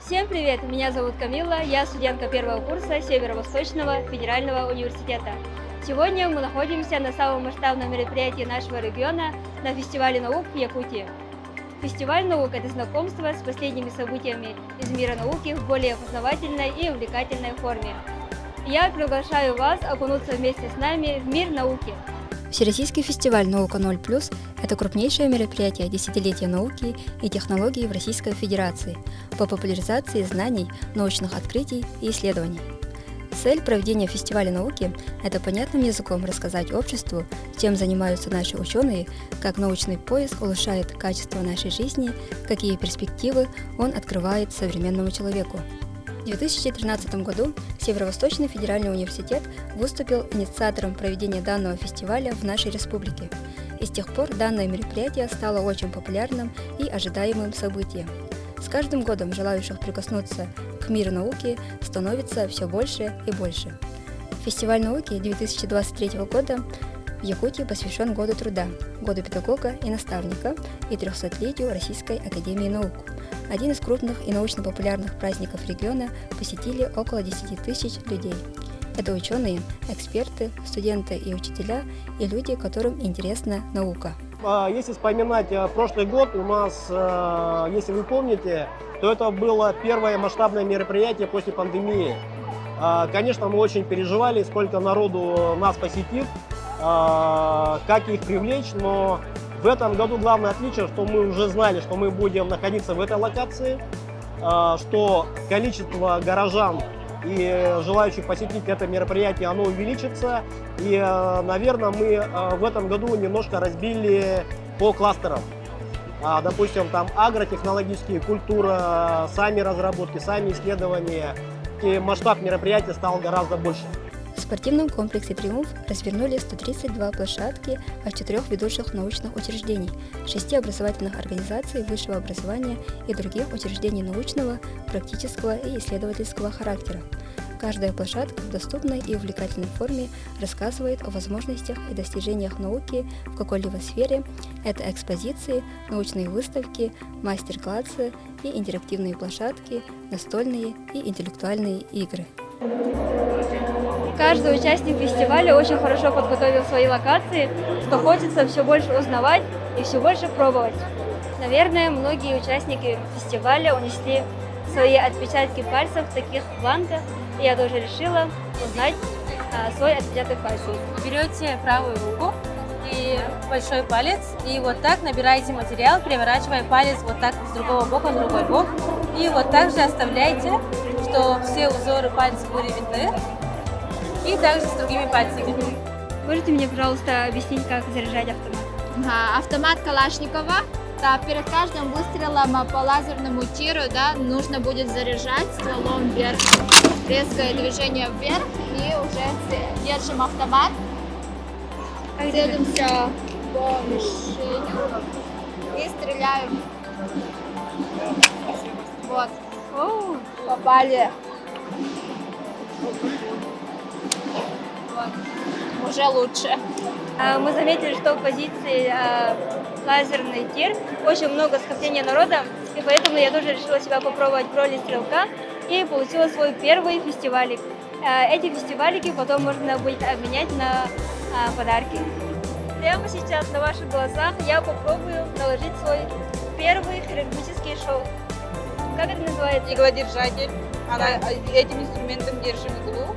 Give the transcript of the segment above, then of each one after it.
Всем привет! Меня зовут Камилла, я студентка первого курса Северо-Восточного федерального университета. Сегодня мы находимся на самом масштабном мероприятии нашего региона на фестивале наук в Якутии. Фестиваль наук – это знакомство с последними событиями из мира науки в более познавательной и увлекательной форме. Я приглашаю вас окунуться вместе с нами в мир науки. Всероссийский фестиваль «Наука 0+» – это крупнейшее мероприятие десятилетия науки и технологий в Российской Федерации по популяризации знаний, научных открытий и исследований. Цель проведения фестиваля науки – это понятным языком рассказать обществу, чем занимаются наши ученые, как научный поиск улучшает качество нашей жизни, какие перспективы он открывает современному человеку. В 2013 году Северо-Восточный федеральный университет выступил инициатором проведения данного фестиваля в нашей республике, и с тех пор данное мероприятие стало очень популярным и ожидаемым событием. С каждым годом желающих прикоснуться к миру науки становится все больше и больше. Фестиваль науки 2023 года в Якутии посвящен Году труда, Году педагога и наставника и 300-летию Российской академии наук. Один из крупных и научно-популярных праздников региона посетили около 10 тысяч людей. Это ученые, эксперты, студенты и учителя, и люди, которым интересна наука. Если вспоминать прошлый год, у нас, если вы помните, то это было первое масштабное мероприятие после пандемии. Конечно, мы очень переживали, сколько народу нас посетит, как их привлечь, но в этом году главное отличие, что мы уже знали, что мы будем находиться в этой локации, что количество горожан и желающих посетить это мероприятие, оно увеличится. И, наверное, мы в этом году немножко разбили по кластерам. Допустим, там агротехнологические, культура, сами разработки, сами исследования. И масштаб мероприятия стал гораздо больше. В спортивном комплексе «Триумф» развернули 132 площадки от 4 ведущих научных учреждений, 6 образовательных организаций высшего образования и других учреждений научного, практического и исследовательского характера. Каждая площадка в доступной и увлекательной форме рассказывает о возможностях и достижениях науки в какой-либо сфере. Это экспозиции, научные выставки, мастер-классы и интерактивные площадки, настольные и интеллектуальные игры. Каждый участник фестиваля очень хорошо подготовил свои локации, что хочется все больше узнавать и все больше пробовать. Наверное, многие участники фестиваля унесли свои отпечатки пальцев в таких бланках, и я тоже решила узнать свой отпечаток пальцев. Берете правую руку и большой палец, и вот так набираете материал, переворачивая палец вот так с другого бока на другой бок, и вот так же оставляйте, что все узоры пальцев были видны. И также с другими пальцами. Можете мне, пожалуйста, объяснить, как заряжать автомат? Автомат Калашникова. Да, перед каждым выстрелом по лазерному тиру, да, нужно будет заряжать стволом вверх. Резкое движение вверх и уже держим автомат. Целимся по мишени и стреляем. Вот. Попали. Вот. Уже лучше. Мы заметили, что в позиции лазерный тир очень много скопления народа, и поэтому я тоже решила себя попробовать в роли стрелка и получила свой первый фестивалик. Эти фестивалики потом можно будет обменять на подарки. Прямо сейчас на ваших глазах я попробую наложить свой первый хирургический шов. Как это называется? Иглодержатель. Этим инструментом держим иглу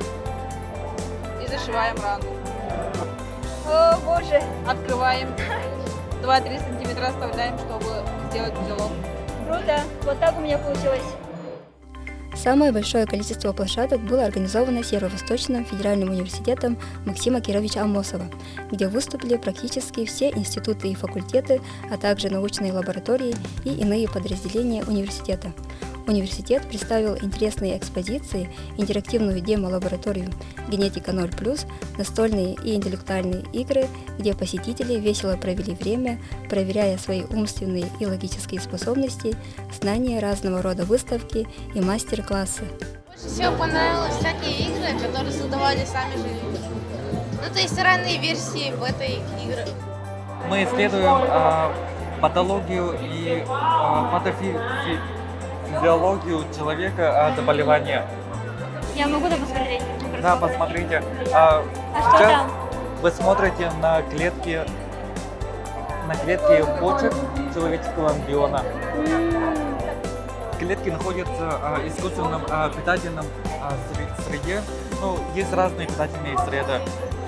и зашиваем рану. О, боже! Открываем. 2-3 сантиметра оставляем, чтобы сделать узелок. Круто! Вот так у меня получилось. Самое большое количество площадок было организовано Северо-Восточным федеральным университетом Максима Кировича Амосова, где выступили практически все институты и факультеты, а также научные лаборатории и иные подразделения университета. Университет представил интересные экспозиции, интерактивную демо-лабораторию «Генетика 0+», настольные и интеллектуальные игры, где посетители весело провели время, проверяя свои умственные и логические способности, знания разного рода выставки и мастер-классы. Больше всего понравилось всякие игры, которые создавали сами же люди. Ну, то есть разные версии в этой игры. Мы исследуем патологию и физиологию человека заболевания. Я могу это посмотреть? Да, посмотрите. А что Сейчас там? вы смотрите на клетки почек человеческого эмбриона. Клетки находятся в искусственном питательном среде. Ну, есть разные питательные среды.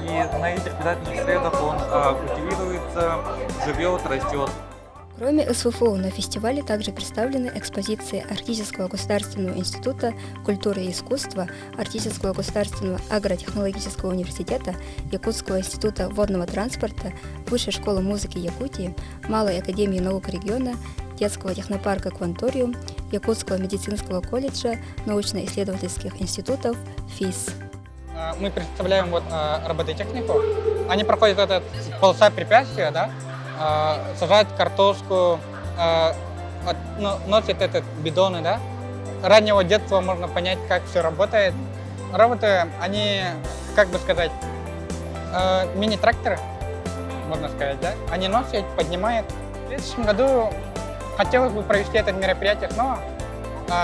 И на этих питательных средах он культивируется, живет, растет. Кроме СФУ, на фестивале также представлены экспозиции Арктического государственного института культуры и искусства, Арктического государственного агротехнологического университета, Якутского института водного транспорта, Высшей школы музыки Якутии, Малой академии наук региона, Детского технопарка «Кванториум», Якутского медицинского колледжа, научно-исследовательских институтов, ФИС. Мы представляем робототехнику. Они проходят этот полоса препятствия, да? Сажают картошку, носят бидоны, да? С раннего детства можно понять, как все работает. Роботы, они, как бы сказать, мини-тракторы, можно сказать, да? Они носят, поднимают. В следующем году хотелось бы провести это мероприятие снова.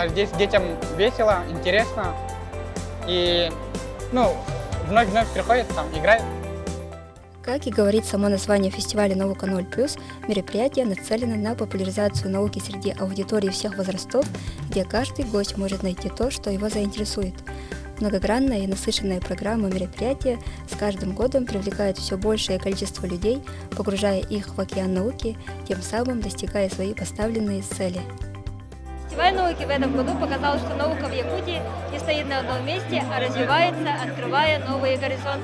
Здесь детям весело, интересно. И, вновь приходят, там, играют. Как и говорит само название фестиваля «Наука 0+,» мероприятие нацелено на популяризацию науки среди аудитории всех возрастов, где каждый гость может найти то, что его заинтересует. Многогранная и насыщенная программа мероприятия с каждым годом привлекает все большее количество людей, погружая их в океан науки, тем самым достигая свои поставленные цели. Фестиваль науки в этом году показал, что наука в Якутии не стоит на одном месте, а развивается, открывая новые горизонты.